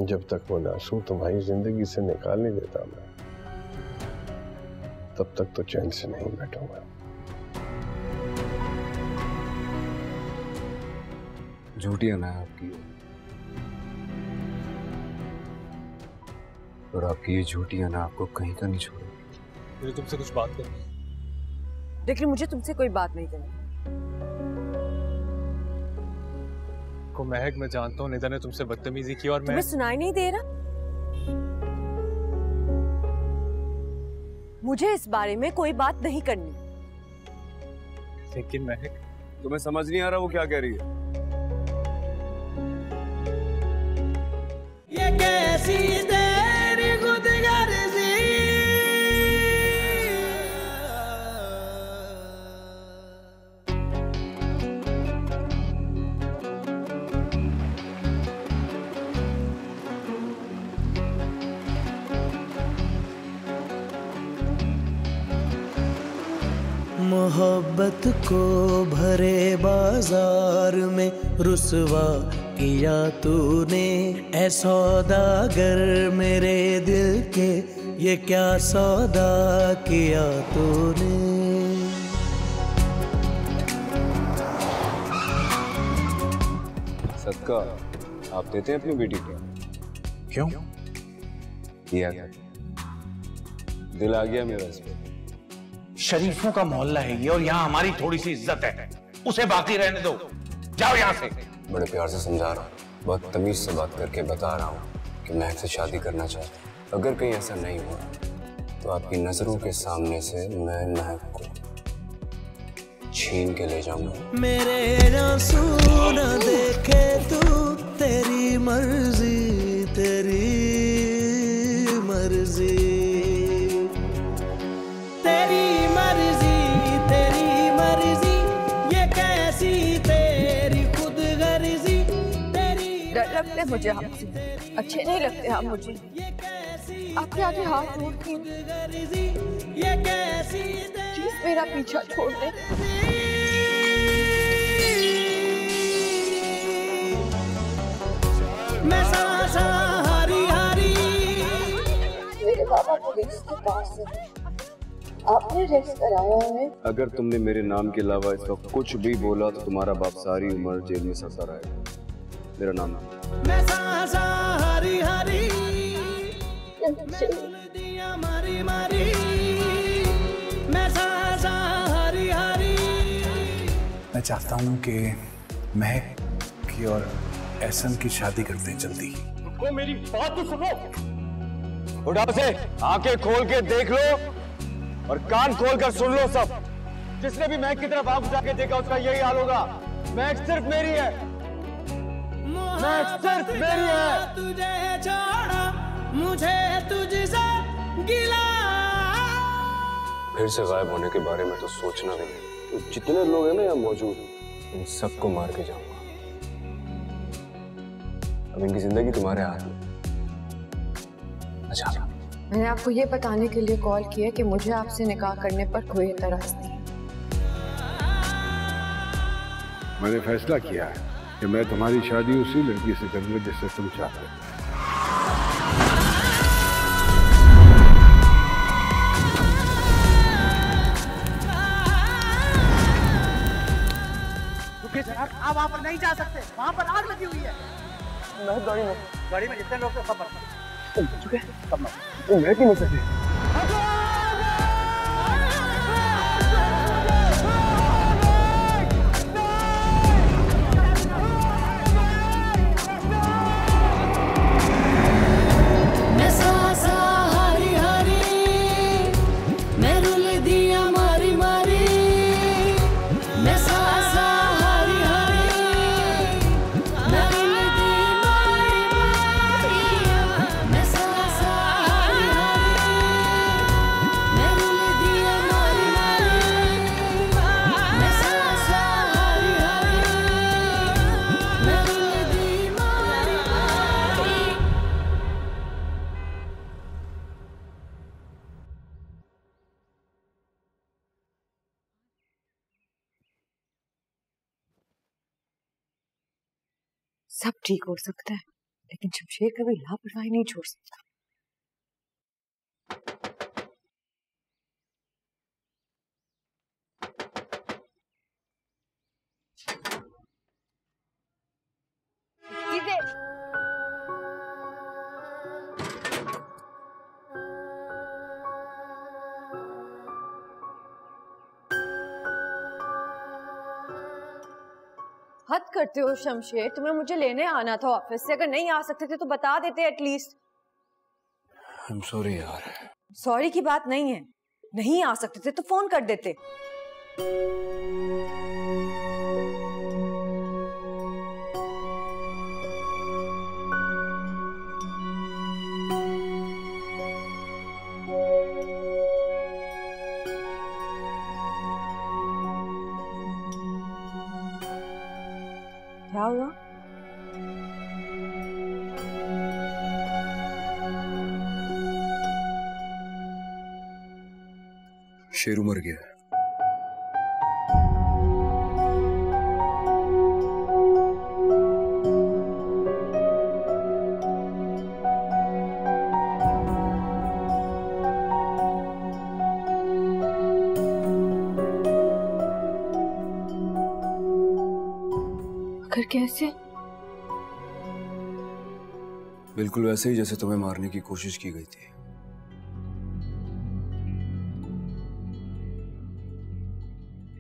जब तक वो नासू तुम्हारी जिंदगी से निकाल नहीं देता मैं, तब तक तो चैन से नहीं बैठूंगा। झूठी है ना आपकी, और आपकी ये झूठी है ना आपको कहीं का नहीं छोड़ेगी। मुझे तुमसे कुछ बात करनी है। लेकिन मुझे तुमसे कोई बात नहीं करनी। को महक, मैं जानता हूँ निदा ने तुमसे बदतमीजी की और तुम्हें सुनाई नहीं दे रहा? मुझे इस बारे में कोई बात नहीं करनी। लेकिन महक, तुम्हें समझ नहीं आ रहा वो क्या कह रही है? ये कैसी तेरी खुदगर्जी, मोहब्बत को भरे बाजार में रुसवा किया तूने, ऐ सौदागर मेरे दिल के, ये क्या सौदा किया तूने। सदका आप देते हैं अपनी बेटी को? क्यों? किया क्या? दिल आ गया मेरा इस पे। शरीफों का मोहल्ला है ये, और यहाँ हमारी थोड़ी सी इज्जत है, उसे बाकी रहने दो। जाओ यहाँ से। बड़े प्यार से समझा रहा हूँ, बहुत तमीज से बात करके बता रहा हूँ कि महक से शादी करना चाहता हूँ। अगर कहीं ऐसा नहीं हुआ तो आपकी नजरों के सामने से मैं महक को छीन के ले जाऊंगा। मेरे आंसू न देखे तू, तेरी मर्जी तेरी मर्जी, तेरी मर्जी तेरी मर्जी, ये कैसी तेरी खुदगर्जी, तेरी डर लगते मुझे आपसे, अच्छे नहीं लगते आप मुझे। आपके आगे हाथ जोड़ती हूँ, ये कैसी प्लीज मेरा पीछा छोड़ दे। मैं सांसा हारी हारी। मेरे बाबा पुलिस के पास है, आपने रेस्ट कराया उन्हें। अगर तुमने मेरे नाम के अलावा इस वक्त कुछ भी बोला तो तुम्हारा बाप सारी उम्र जेल में सड़ता रहेगा। मेरा नाम मैं सांसा हारी हारी, मारी मारी, मैं सांसा हारी हारी। मैं चाहता हूँ कि महक की और एहसन की शादी करते हैं जल्दी। को मेरी बात तो सुनो। उठाओ से, आंखें खोल के देख लो और कान खोल कर सुन लो सब। जिसने भी महक की तरफ आंख उठा के देखा उसका यही हाल होगा। महक सिर्फ मेरी है, महक सिर्फ मेरी है। तुझे छोड़ा मुझे तुझसे गिला। फिर से गायब होने के बारे में तो सोचना भी नहीं। तो जितने लोग हैं ना यहाँ मौजूद, इन सबको मार के जाऊंगा। अब इनकी जिंदगी तुम्हारे हाथ में। अच्छा, मैंने आपको ये बताने के लिए कॉल किया कि मुझे आपसे निकाह करने पर कोई एतराज नहीं। मैंने फैसला किया है कि मैं तुम्हारी शादी उसी लड़की से करूंगा जिससे तुम चाहते हो। जनाब, आप वहाँ पर नहीं जा सकते, वहाँ पर आग लगी हुई है। गाड़ी में जितने लोग थे सब मर चुके हैं। मैं क्यों नहीं सकती? सब ठीक हो सकता है। लेकिन शमशेर कभी लापरवाही नहीं छोड़ सकता। हद करते हो शमशेर, तुम्हें मुझे लेने आना था ऑफिस से। अगर नहीं आ सकते थे तो बता देते एटलीस्ट। I'm sorry यार। सॉरी की बात नहीं है, नहीं आ सकते थे तो फोन कर देते। क्या हुआ? शेरू मर गया है। मगर कैसे? बिल्कुल वैसे ही जैसे तुम्हें मारने की कोशिश की गई थी।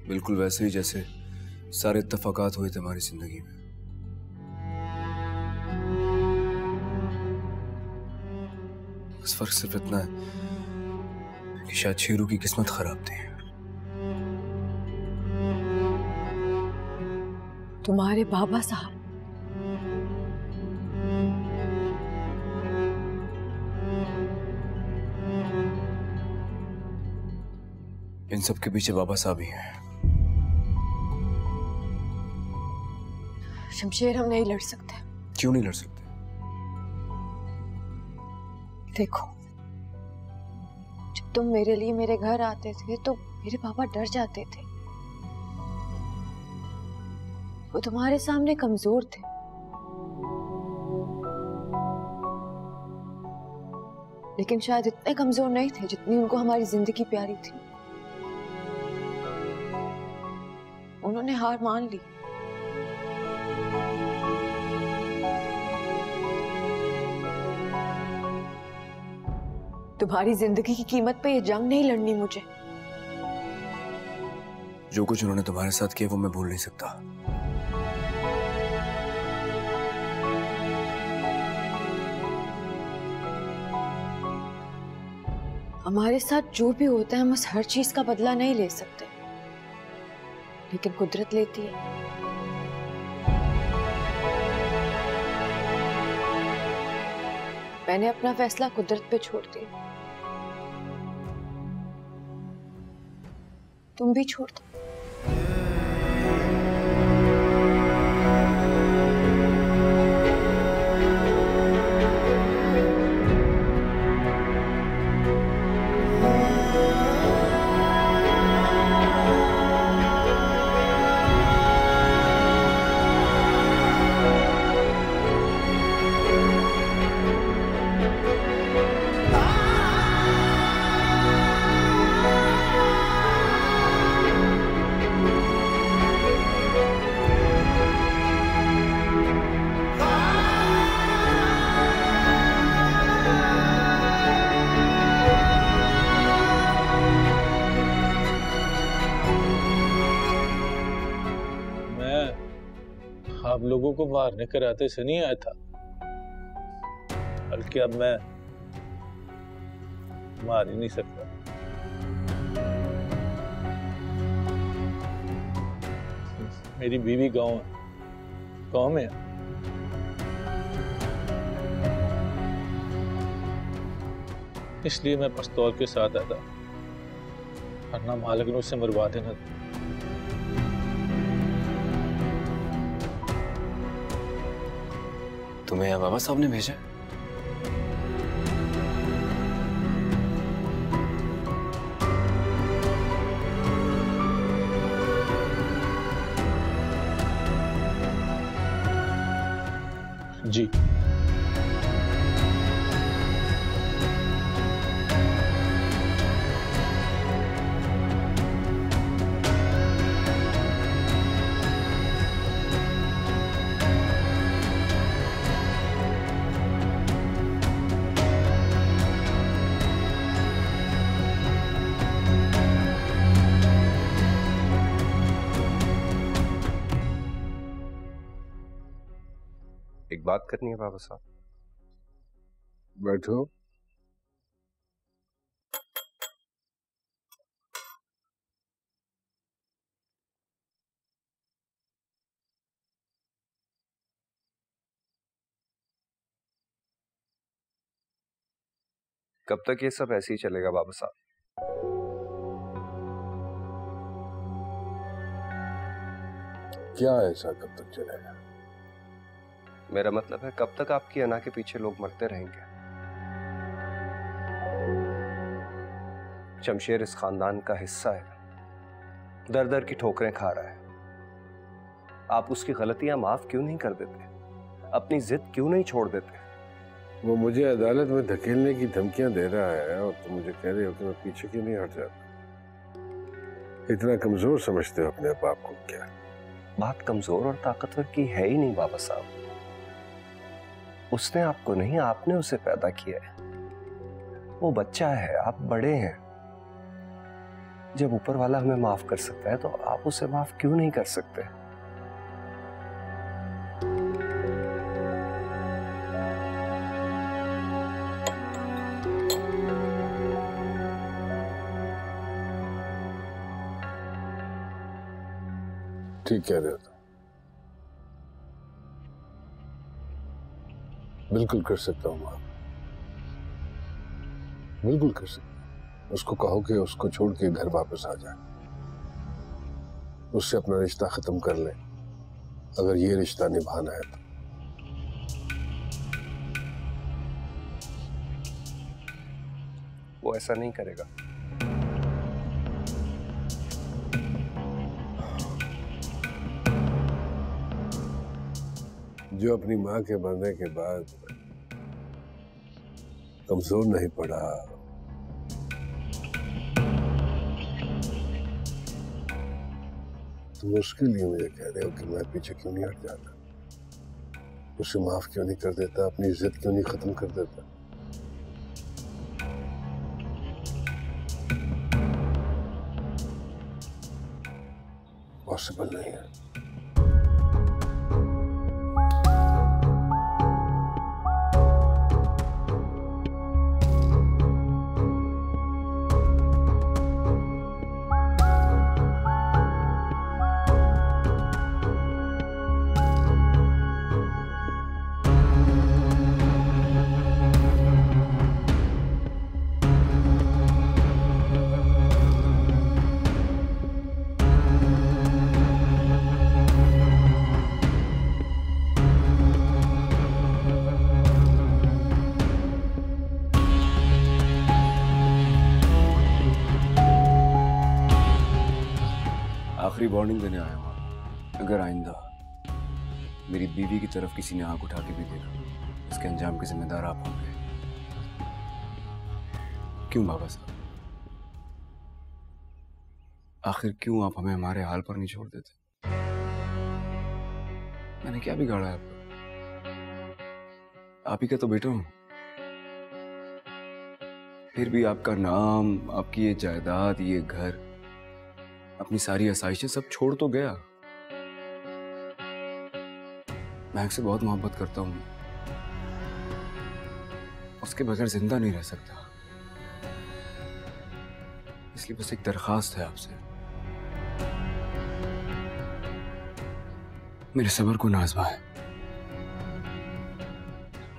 बिल्कुल वैसे ही जैसे सारे इत्तेफाकात हुए थे हमारी जिंदगी में। बस फर्क सिर्फ इतना है कि शायद शेरू की किस्मत खराब थी। तुम्हारे बाबा साहब? इन सब के पीछे बाबा साहब ही हैं। शमशेर, हम नहीं लड़ सकते। क्यों नहीं लड़ सकते? देखो, जब तुम मेरे लिए मेरे घर आते थे तो मेरे पापा डर जाते थे। वो तुम्हारे सामने कमजोर थे, लेकिन शायद इतने कमजोर नहीं थे जितनी उनको हमारी जिंदगी प्यारी थी। उन्होंने हार मान ली। तुम्हारी जिंदगी की कीमत पे ये जंग नहीं लड़नी मुझे। जो कुछ उन्होंने तुम्हारे साथ किया वो मैं भूल नहीं सकता। हमारे साथ जो भी होता है हम उस हर चीज का बदला नहीं ले सकते, लेकिन कुदरत लेती है। मैंने अपना फैसला कुदरत पे छोड़ दिया, तुम भी छोड़ दो। आप लोगों को मारने के इरादे से नहीं आया था, बल्कि अब मैं मार ही नहीं सकता। मेरी बीवी गांव में है। इसलिए मैं पिस्तौल के साथ आया था, वरना मालिक ने उसे मरवा देना था। तुम्हें यहाँ बाबा साहब ने भेजा? जी। बात करनी है बाबा साहब। बैठो। कब तक ये सब ऐसे ही चलेगा बाबा साहब? क्या ऐसा कब तक चलेगा? मेरा मतलब है कब तक आपकी अना के पीछे लोग मरते रहेंगे? शमशेर इस खानदान का हिस्सा है, दर दर की ठोकरें खा रहा है। आप उसकी गलतियां माफ क्यों नहीं कर देते? अपनी जिद क्यों नहीं छोड़ देते? वो मुझे अदालत में धकेलने की धमकियां दे रहा है और तुम मुझे कह रहे हो कि मैं पीछे क्यों नहीं हट जाता? इतना कमजोर समझते हो अपने आप को क्या? बात कमजोर और ताकतवर की है ही नहीं बाबा साहब। उसने आपको नहीं, आपने उसे पैदा किया है। वो बच्चा है, आप बड़े हैं। जब ऊपर वाला हमें माफ कर सकता है तो आप उसे माफ क्यों नहीं कर सकते? ठीक कह रहे हो तुम। बिल्कुल कर सकता हूँ मां, बिल्कुल कर सकता हूँ। उसको कहो कि उसको छोड़ के घर वापस आ जाए, उससे अपना रिश्ता खत्म कर ले अगर ये रिश्ता निभाना है तो। वो ऐसा नहीं करेगा। जो अपनी मां के मरने के बाद कमजोर नहीं पड़ा, तुम उसके लिए मुझे कह रहे हो कि मैं पीछे क्यों नहीं हट जाता, उसे माफ क्यों नहीं कर देता, अपनी इज्जत क्यों नहीं खत्म कर देता? पॉसिबल नहीं है। आखिरी वार्निंग देने आया हूँ। अगर आइंदा मेरी बीवी की तरफ किसी ने आंख उठा के भी देखा, इसके अंजाम के जिम्मेदार आप होंगे। क्यों बाबा साहब, आखिर क्यों आप हमें हमारे हाल पर नहीं छोड़ देते? मैंने क्या बिगाड़ा है आपको? आप ही का तो बेटा हूं। फिर भी आपका नाम, आपकी ये जायदाद, ये घर, अपनी सारी आसाइशें सब छोड़ तो गया। महक से बहुत मोहब्बत करता हूं, उसके बगैर जिंदा नहीं रह सकता। इसलिए बस एक दरखास्त है आपसे, मेरे सब्र को ना आजमाएं।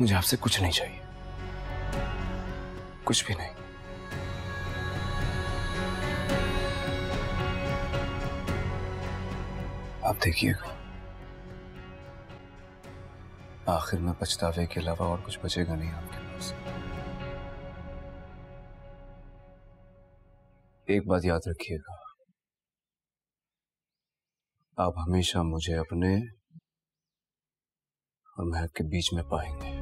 मुझे आपसे कुछ नहीं चाहिए, कुछ भी नहीं। आप देखिएगा, आखिर में पछतावे के अलावा और कुछ बचेगा नहीं आपके पास। एक बात याद रखिएगा, आप हमेशा मुझे अपने और महक के बीच में पाएंगे।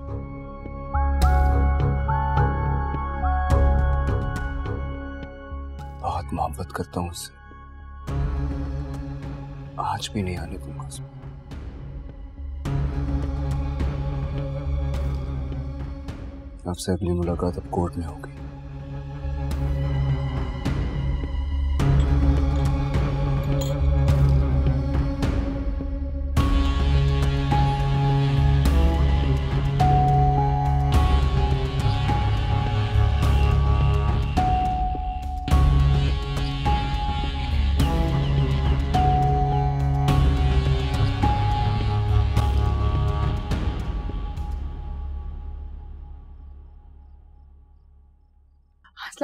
बहुत मोहब्बत करता हूं उससे, आज भी नहीं आने दूंगा उसमें। आपसे अगली मुलाकात अब कोर्ट में होगी।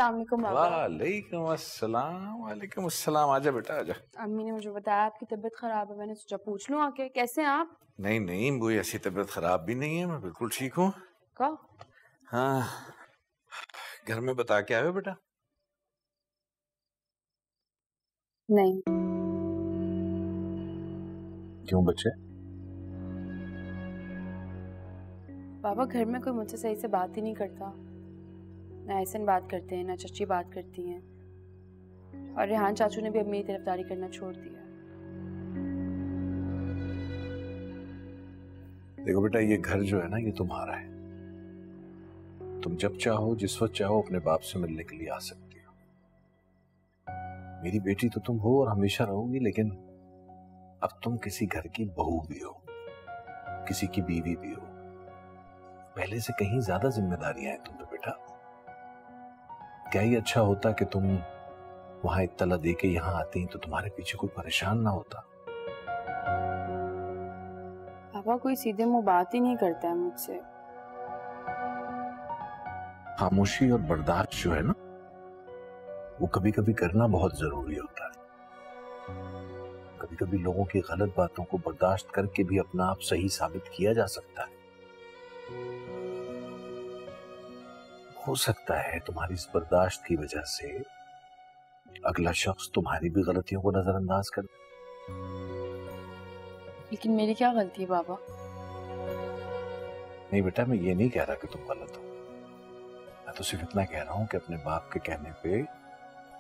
अस्सलाम वालेकुम बाबा। वालेकुम अस्सलाम। वालेकुम अस्सलाम। आजा बेटा आजा। अम्मी ने मुझे बताया आपकी तबीयत खराब है, मैंने सोचा पूछ लूं आके। कैसे हैं आप? नहीं नहीं, कोई ऐसी तबीयत खराब भी नहीं है, मैं बिल्कुल ठीक हूँ। का? हाँ, घर में बता के आए हो बेटा? नहीं। क्यों बच्चे? बाबा घर में कोई मुझसे सही से बात ही नहीं करता। ना ऐसन बात करते हैं, ना चची बात करती हैं, और रेहान चाचू ने भी अब मेरी तरफदारी करना छोड़ दिया। देखो बेटा, ये घर जो है ना, ये तुम्हारा है। तुम जब चाहो, जिस वक्त चाहो, अपने बाप से मिलने के लिए आ सकती हो। मेरी बेटी तो तुम हो और हमेशा रहोगी, लेकिन अब तुम किसी घर की बहू भी हो, किसी की बीवी भी हो। पहले से कहीं ज्यादा जिम्मेदारियां हैं तुम पे बेटा। क्या ही अच्छा होता कि तुम वहां इत्तला दे के यहाँ आती तो तुम्हारे पीछे कोई परेशान ना होता। पापा कोई सीधे मुंह बात ही नहीं करता है मुझसे। खामोशी और बर्दाश्त जो है ना, वो कभी कभी करना बहुत जरूरी होता है। कभी कभी लोगों की गलत बातों को बर्दाश्त करके भी अपना आप सही साबित किया जा सकता है। हो सकता है तुम्हारी इस बर्दाश्त की वजह से अगला शख्स तुम्हारी भी गलतियों को नजरअंदाज कर। लेकिन मेरी क्या गलती है बाबा? नहीं बेटा, मैं ये नहीं कह रहा कि तुम गलत हो। मैं तो सिर्फ इतना कह रहा हूं कि अपने बाप के कहने पे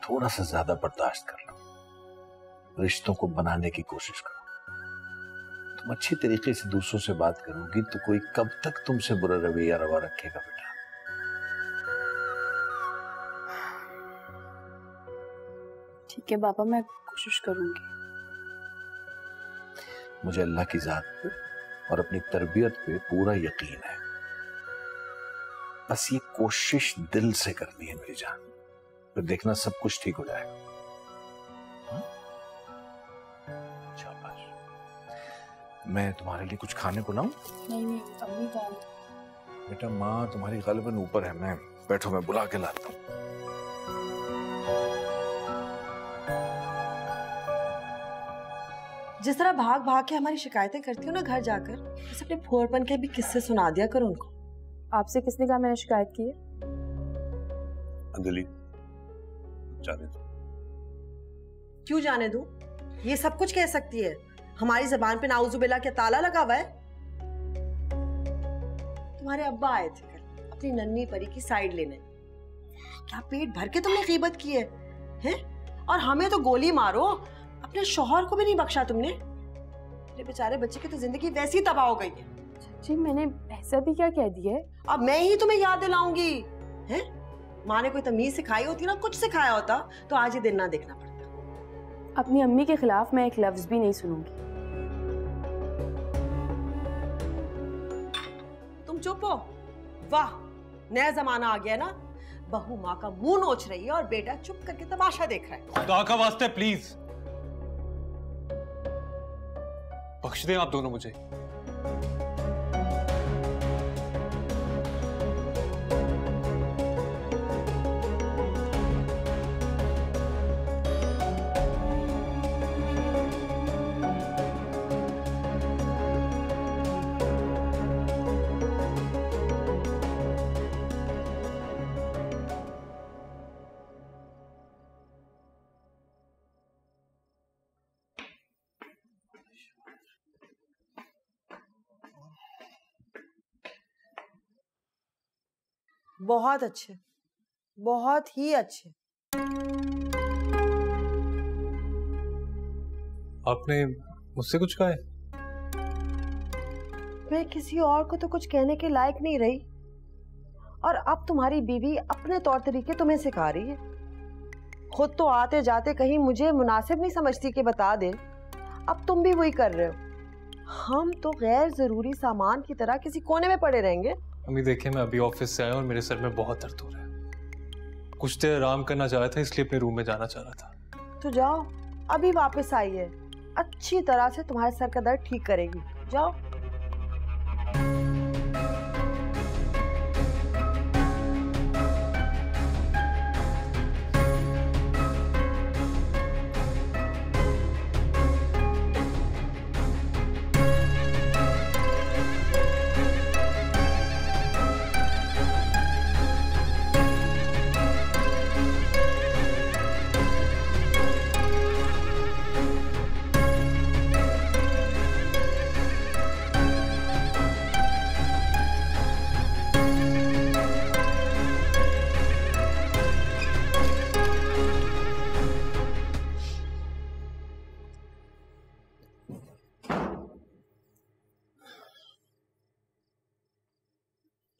थोड़ा सा ज्यादा बर्दाश्त कर लो। रिश्तों को बनाने की कोशिश करो। तुम अच्छी तरीके से दूसरों से बात करोगी तो कोई कब तक तुमसे बुरा रवैया रवा रखेगा बेटा। ठीक है बाबा, मैं कोशिश करूंगी। मुझे अल्लाह की जात पे और अपनी तरबियत पे पूरा यकीन है। बस ये कोशिश दिल से करनी है मेरी जान, फिर देखना सब कुछ ठीक हो जाएगा। शाबाश। मैं तुम्हारे लिए कुछ खाने को लाऊं? नहीं नहीं, अम्मी जान। बेटा, माँ तुम्हारी गलबन ऊपर है। मैं बैठो, मैं बुला के लाता हूँ। जिस तरह भाग भाग के हमारी शिकायतें करती हो ना घर जाकर, बस अपने फुहरपन के भी किस्से सुना दिया करो उनको। आपसे किसने कहा मैंने शिकायत की है? अंजलि, जाने दो। क्यों जाने दूं? ये सब कुछ कह सकती है। हमारी जबान पे नाउजुबिल्ला के ताला लगा हुआ है। तुम्हारे अब्बा आए थे कल अपनी नन्ही परी की साइड लेने। क्या पेट भर के तुमने गीबत की है, हैं? और हमें तो गोली मारो, अपने शौहर को भी नहीं बख्शा तुमने। मेरे बेचारे बच्चे की तो जिंदगी वैसी तबाह हो गई है। जी मैंने ऐसा भी क्या कह दिया है? अब मैं ही तुम्हें याद दिलाऊंगी, हैं? माँ ने कोई तमीज सिखाई होती ना, कुछ सिखाया होता तो आज ये दिन ना देखना पड़ता। अपनी अम्मी के खिलाफ मैं एक लफ्ज भी नहीं सुनूंगी। तुम चुप हो? वाह, नया जमाना आ गया ना। बहू माँ का मुंह नोच रही है और बेटा चुप करके तमाशा देख रहा है। खुदा का वास्ते प्लीज बख्श दें आप दोनों मुझे। बहुत अच्छे, बहुत ही अच्छे। आपने मुझसे कुछ कहा है? मैं किसी और को तो कुछ कहने के लायक नहीं रही, और अब तुम्हारी बीवी अपने तौर तरीके तुम्हें सिखा रही है। खुद तो आते जाते कहीं मुझे मुनासिब नहीं समझती कि बता दे, अब तुम भी वही कर रहे हो। हम तो गैर जरूरी सामान की तरह किसी कोने में पड़े रहेंगे। अम्मी देखिए, मैं अभी ऑफिस से आया और मेरे सर में बहुत दर्द हो रहा है। कुछ देर आराम करना चाह रहा था, इसलिए अपने रूम में जाना चाह रहा था। तो जाओ, अभी वापस आई है, अच्छी तरह से तुम्हारे सर का दर्द ठीक करेगी। जाओ।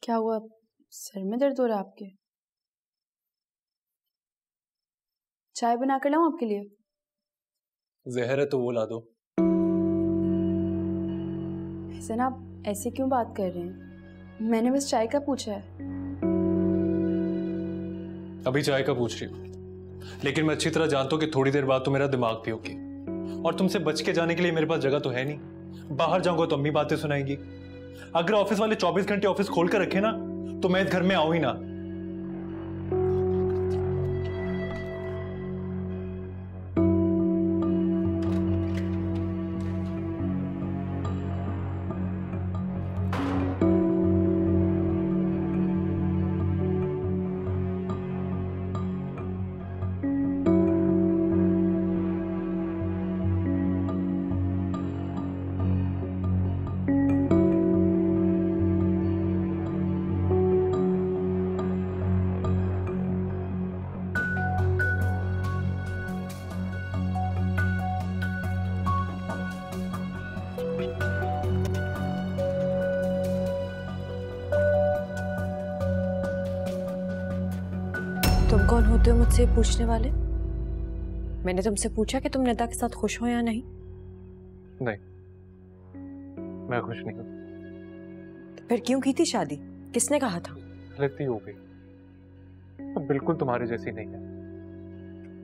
क्या हुआ, सर में दर्द हो रहा है आपके? चाय बना कर लाऊं आपके लिए? जहर है तो वो ला दो। ऐसे ना आप ऐसे क्यों बात कर रहे हैं? मैंने बस चाय का पूछा है। अभी चाय का पूछ रही हूँ, लेकिन मैं अच्छी तरह जानता हूँ कि थोड़ी देर बाद तो मेरा दिमाग पियोगी, और तुमसे बच के जाने के लिए मेरे पास जगह तो है नहीं। बाहर जाऊंगा तो अम्मी बातें सुनाएंगी। अगर ऑफिस वाले 24 घंटे ऑफिस खोल कर रखे ना, तो मैं इस घर में आऊं ही ना। तुम कौन होते हो मुझसे पूछने वाले? मैंने तुमसे पूछा कि तुम निदा के साथ खुश हो या नहीं? नहीं, मैं खुश नहीं हूँ। तो फिर क्यों की थी शादी? किसने कहा था? गलती हो गई, तो बिल्कुल तुम्हारी जैसी नहीं है।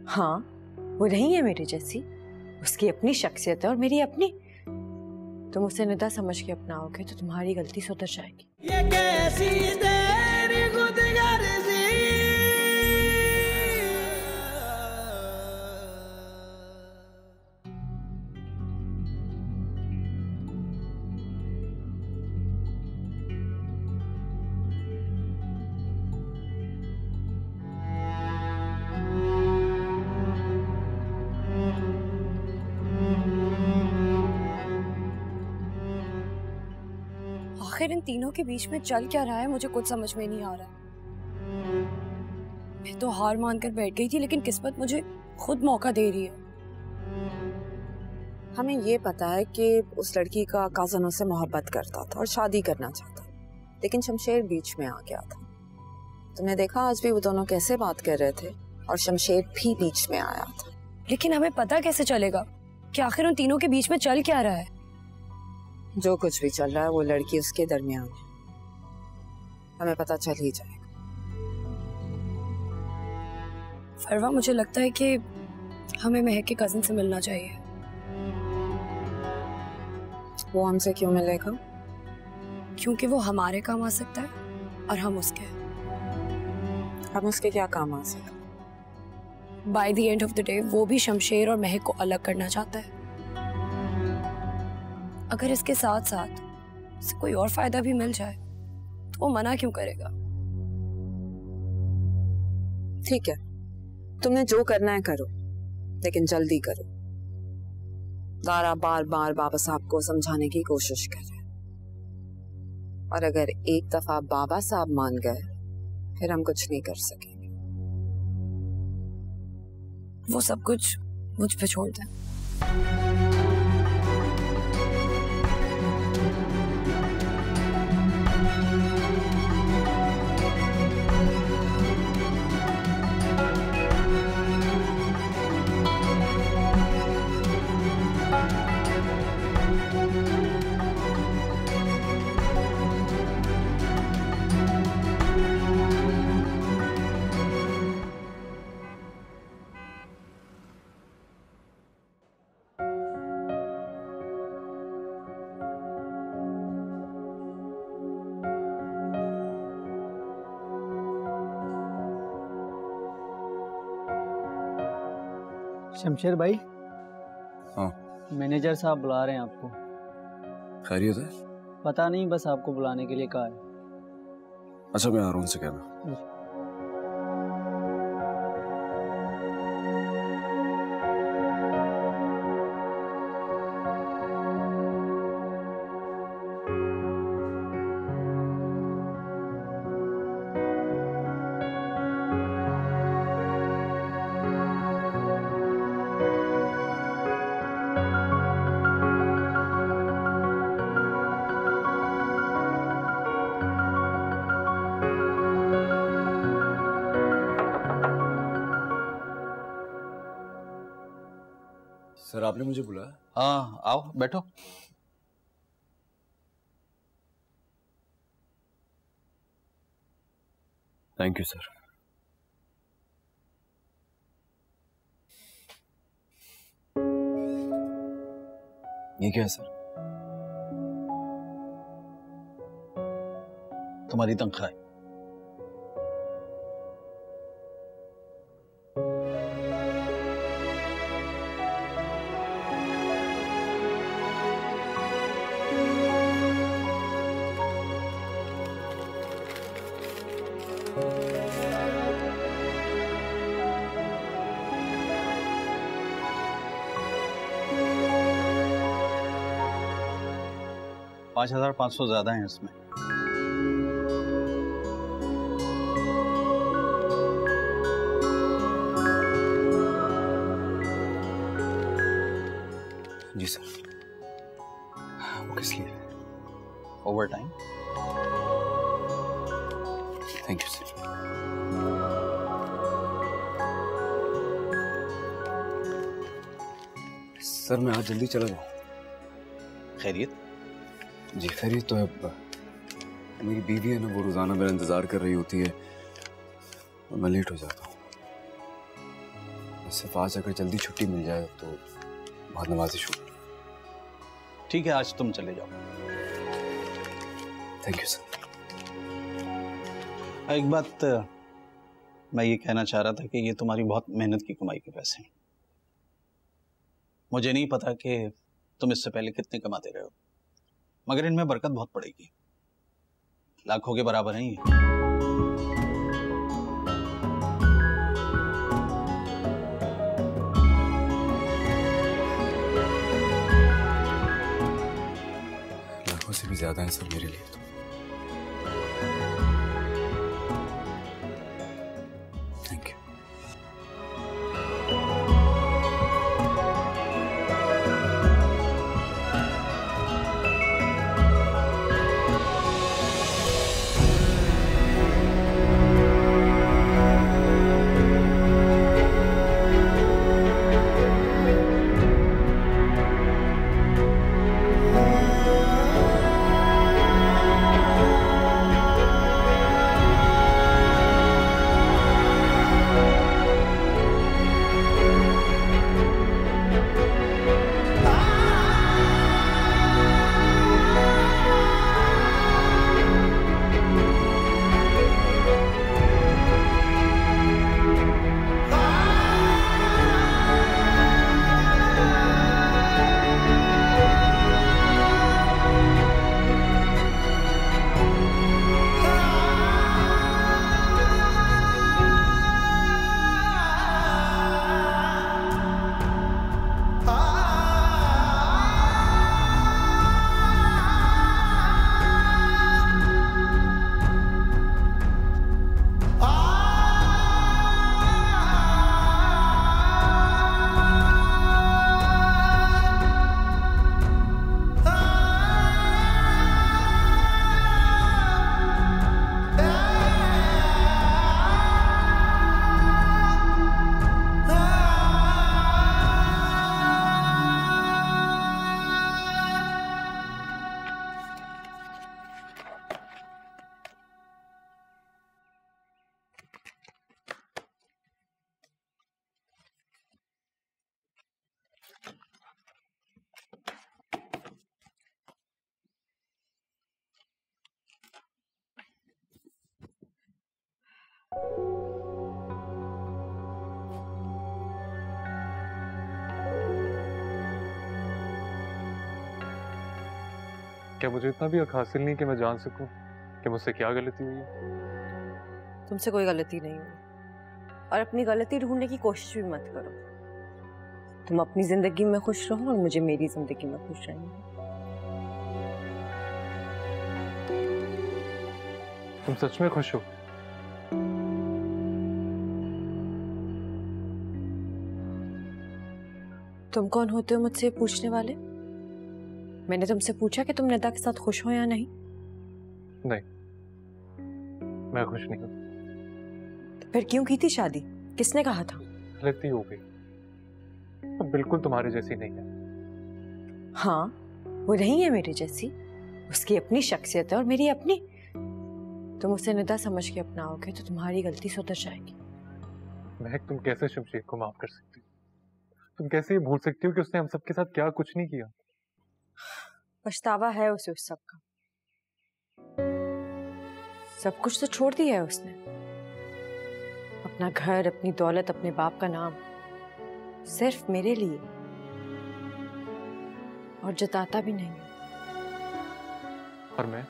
हाँ, वो नहीं है मेरी जैसी। उसकी अपनी शख्सियत है और मेरी अपनी। तुम उसे निदा समझ के अपनाओगे तो तुम्हारी गलती सुधर जाएगी। ये कैसी तेरी खुदगर्जी, आखिर इन तीनों के बीच में चल क्या रहा है, मुझे कुछ समझ में नहीं आ रहा। मैं तो हार मानकर बैठ गई थी, लेकिन किस्मत मुझे खुद मौका दे रही है। हमें ये पता है कि उस लड़की का कज़न उससे मोहब्बत करता था और शादी करना चाहता, लेकिन शमशेर बीच में आ गया था। तुमने देखा आज भी वो दोनों कैसे बात कर रहे थे, और शमशेर भी बीच में आया था। लेकिन हमें पता कैसे चलेगा कि आखिर उन तीनों के बीच में चल क्या रहा है? जो कुछ भी चल रहा है वो लड़की उसके दरमियान है, हमें पता चल ही जाएगा। फरवा, मुझे लगता है कि हमें महक के कजिन से मिलना चाहिए। वो हमसे क्यों मिलेगा? क्योंकि वो हमारे काम आ सकता है और हम उसके। हम उसके क्या काम आ सकते? By the end of the day वो भी शमशेर और महक को अलग करना चाहता है। अगर इसके साथ साथ उसे कोई और फायदा भी मिल जाए तो वो मना क्यों करेगा? ठीक है, तुमने जो करना है करो, लेकिन जल्दी करो। दारा बार बार बाबा साहब को समझाने की कोशिश कर रहे हैं, और अगर एक दफा बाबा साहब मान गए फिर हम कुछ नहीं कर सकेंगे। वो सब कुछ मुझ पे छोड़ दें। शमशेर भाई। हाँ, मैनेजर साहब बुला रहे हैं आपको। खैरियत है? पता नहीं, बस आपको बुलाने के लिए कहा है। अच्छा, मैं आ रहा हूँ, उनसे कहना। सर आपने मुझे बुलाया? हाँ आओ बैठो। Thank you sir. ये क्या है सर? तुम्हारी तनख्वाह है। $5,500 ज्यादा है इसमें। जी सर। वो किस लिए? Over time. Thank you sir. Sir मैं आज जल्दी चला जाऊँ। खैरियत? जी खैरियत तो है। मेरी बीवी है ना, वो रोजाना मेरा इंतजार कर रही होती है और मैं लेट हो जाता हूँ। सिर्फ आज अगर जल्दी छुट्टी मिल जाए तो बाद नमाजी शुरू। ठीक है आज तुम चले जाओ। Thank you sir. एक बात मैं ये कहना चाह रहा था कि ये तुम्हारी बहुत मेहनत की कमाई के पैसे हैं। मुझे नहीं पता कि तुम इससे पहले कितने कमाते रहे हो, मगर इनमें बरकत बहुत पड़ेगी। लाखों के बराबर नहीं है। लाखों से भी ज्यादा है सर मेरे लिए तो। Thank you. क्या मुझे इतना भी हक हासिल नहीं कि मैं जान सकूं कि मुझसे क्या गलती हुई है? तुमसे कोई गलती नहीं हुई और अपनी गलती ढूंढने की कोशिश भी मत करो। तुम अपनी जिंदगी में खुश रहो और मुझे मेरी जिंदगी में खुश रहने दो। तुम सच में खुश हो? तुम कौन होते हो मुझसे पूछने वाले? मैंने तुमसे पूछा कि तुम निदा के साथ खुश हो या नहीं? नहीं, मैं खुश नहीं हूं। तो फिर क्यों की थी शादी? किसने कहा था? गलती हो गई। वो बिल्कुल तुम्हारे जैसी नहीं है। हाँ, वो नहीं है मेरे जैसी। उसकी अपनी शख्सियत है और मेरी अपनी। तुम उसे निदा समझ के अपनाओगे तो तुम्हारी गलती सुधर जाएगी। महक, तुम कैसे शमशेर को माफ कर सकती हो? तुम कैसे ये भूल सकती हो कि उसने हम सबके साथ क्या कुछ नहीं किया? पछतावा है उसे उस सब का। सब कुछ तो छोड़ दिया है उसने। अपना घर, अपनी दौलत, अपने बाप का नाम, सिर्फ मेरे लिए। और जताता भी नहीं। और मैं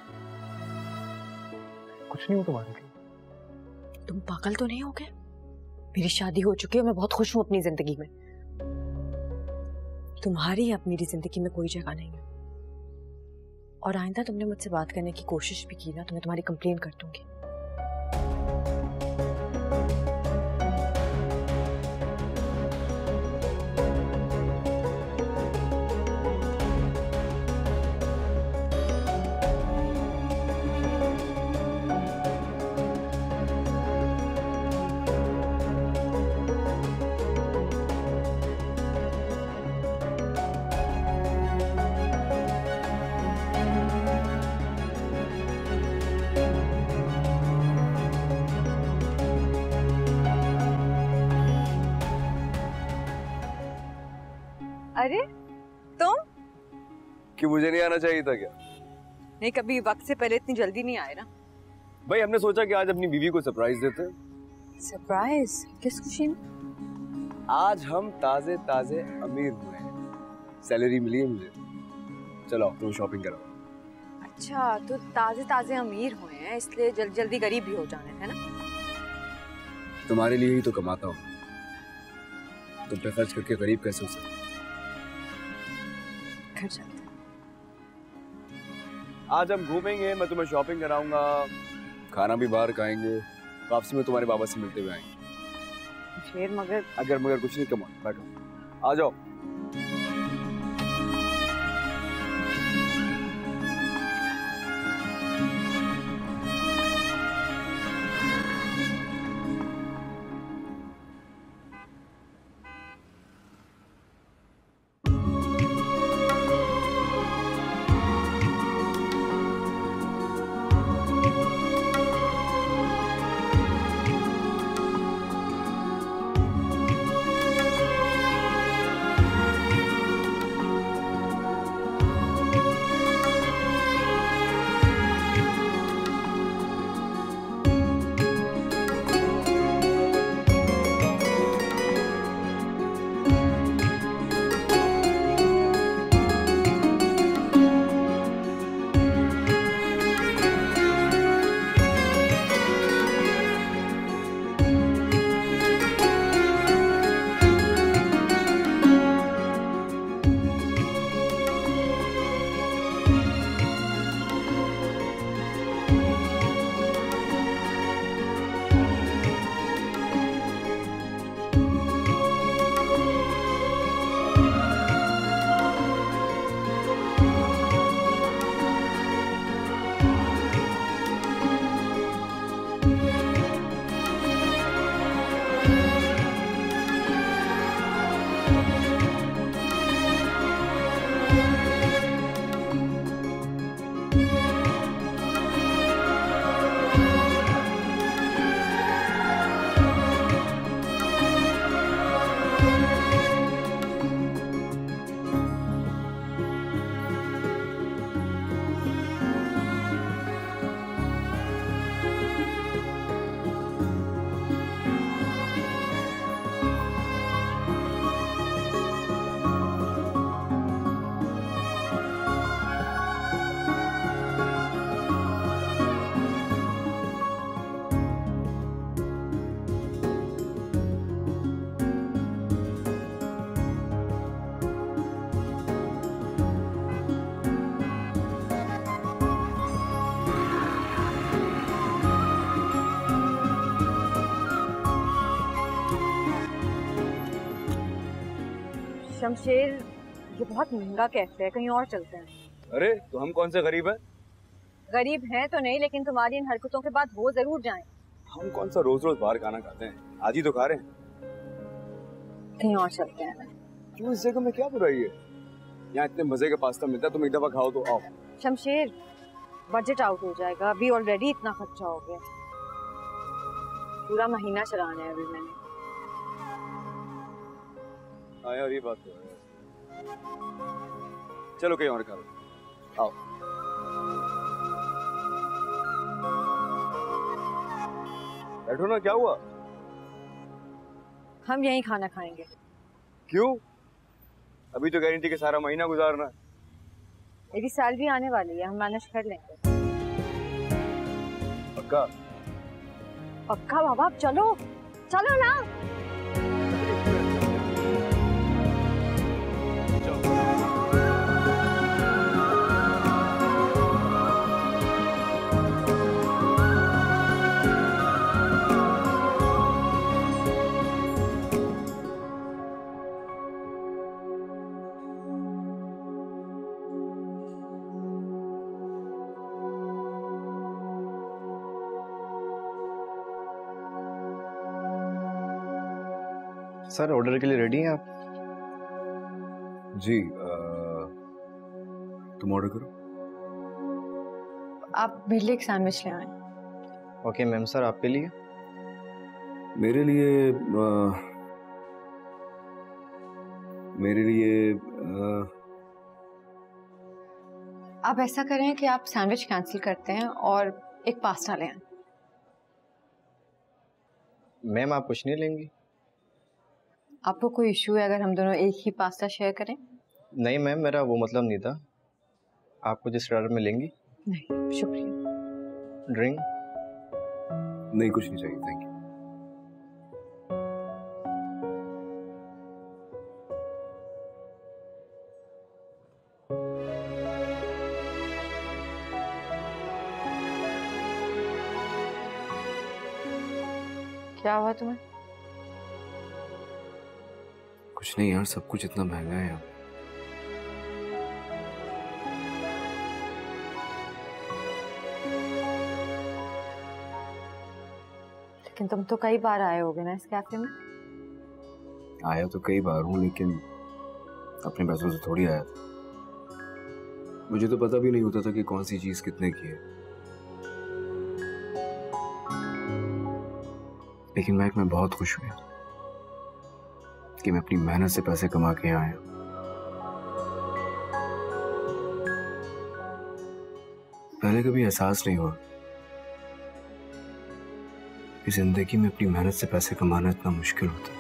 कुछ नहीं हूं तुम्हारे लिए। तुम पागल तो नहीं हो गए? मेरी शादी हो चुकी है, मैं बहुत खुश हूं अपनी जिंदगी में। तुम्हारी अब मेरी जिंदगी में कोई जगह नहीं है। और आइंदा तुमने मुझसे बात करने की कोशिश भी की ना तो मैं तुम्हारी कंप्लेन कर दूंगी। अरे तुम? कि मुझे नहीं आना चाहिए था क्या? नहीं, कभी वक्त से पहले इतनी जल्दी नहीं आए ना। भाई हमने सोचा कि आज अपनी बीवी को सरप्राइज देते हैं। सरप्राइज? किस खुशी में? आज हम ताजे ताजे अमीर हुए हैं, सैलरी मिली है मुझे। चलो तुम शॉपिंग करो। अच्छा, तो ताजे ताजे अमीर हुए हैं इसलिए जल्दी जल्दी गरीब भी हो जाने, है ना? तुम्हारे लिए ही तो कमाता हूँ, तुम पे खर्च करके गरीब कैसे हो सकते? घर चलते हैं। आज हम घूमेंगे, मैं तुम्हें शॉपिंग कराऊंगा, खाना भी बाहर खाएंगे, वापसी में तुम्हारे बाबा से मिलते हुए आएंगे। शेर मगर अगर मगर कुछ नहीं, कमाओ, बैठो, आ जाओ। शमशेर, ये बहुत महंगा कैफे है, कहीं और चलते हैं। अरे तो हम कौन से गरीब हैं? गरीब हैं तो नहीं, लेकिन तुम्हारी इन हरकतों के बाद वो जरूर जाएं। हम कौन सा रोज रोज बाहर खाना खाते हैं, आज ही तो खा रहे हैं। कहीं और चलते हैं। क्यों, इस जगह में क्या बुराई है? यहाँ इतने मजे का पास्ता मिलता है, तुम एक दफा खाओ तो आओ। शमशेर, बजट आउट हो जाएगा, अभी ऑलरेडी इतना खर्चा हो गया, पूरा महीना चलाना है अभी मैंने। हाँ यार, ये बात तो है। चलो कहीं और खा लो, आओ। बैठो ना, क्या हुआ? हम यहीं खाना खाएंगे। क्यों? अभी तो गारंटी के सारा महीना गुजारना। मेरी सैलरी आने वाली है, हम मैनेज कर लेंगे। पक्का? पक्का बाबा, चलो चलो ना। सर, ऑर्डर के लिए रेडी हैं आप? जी, तुम ऑर्डर करो। आप मेरे लिए एक सैंडविच ले आए। Okay ma'am. सर, आपके लिए? मेरे लिए आप ऐसा करें कि आप सैंडविच कैंसिल करते हैं और एक पास्ता ले आए। मैम, आप कुछ नहीं लेंगी? आपको कोई इशू है अगर हम दोनों एक ही पास्ता शेयर करें? नहीं मैम, मेरा वो मतलब नहीं था। आप कुछ इस ऑर्डर में लेंगी? नहीं शुक्रिया। ड्रिंक? नहीं, कुछ नहीं चाहिए, थैंक यू। क्या हुआ तुम्हें? कुछ नहीं यार, सब कुछ इतना महंगा है यहाँ। लेकिन तुम तो कई बार आए होगे ना इस कैफे में? आया तो कई बार हूँ, लेकिन अपने पैसों से थोड़ी आया था। मुझे तो पता भी नहीं होता था कि कौन सी चीज कितने की है। लेकिन मैं बहुत खुश हुआ कि मैं अपनी मेहनत से पैसे कमा के आया। पहले कभी एहसास नहीं हुआ कि जिंदगी में अपनी मेहनत से पैसे कमाना इतना मुश्किल होता है।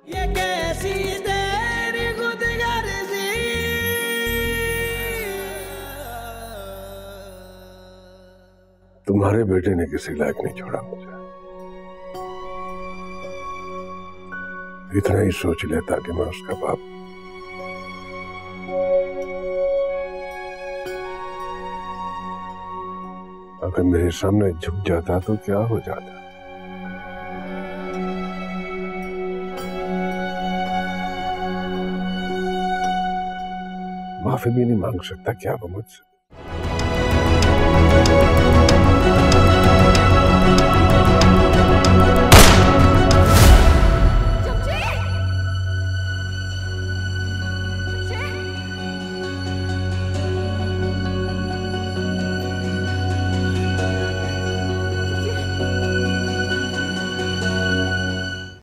ये कैसी तेरी खुदगर्जी, तुम्हारे बेटे ने किसी लायक नहीं छोड़ा मुझे। इतना ही सोच लेता कि मैं उसका बाप। अगर मेरे सामने झुक जाता तो क्या हो जाता। माफी भी नहीं मांग सकता क्या वो मुझसे?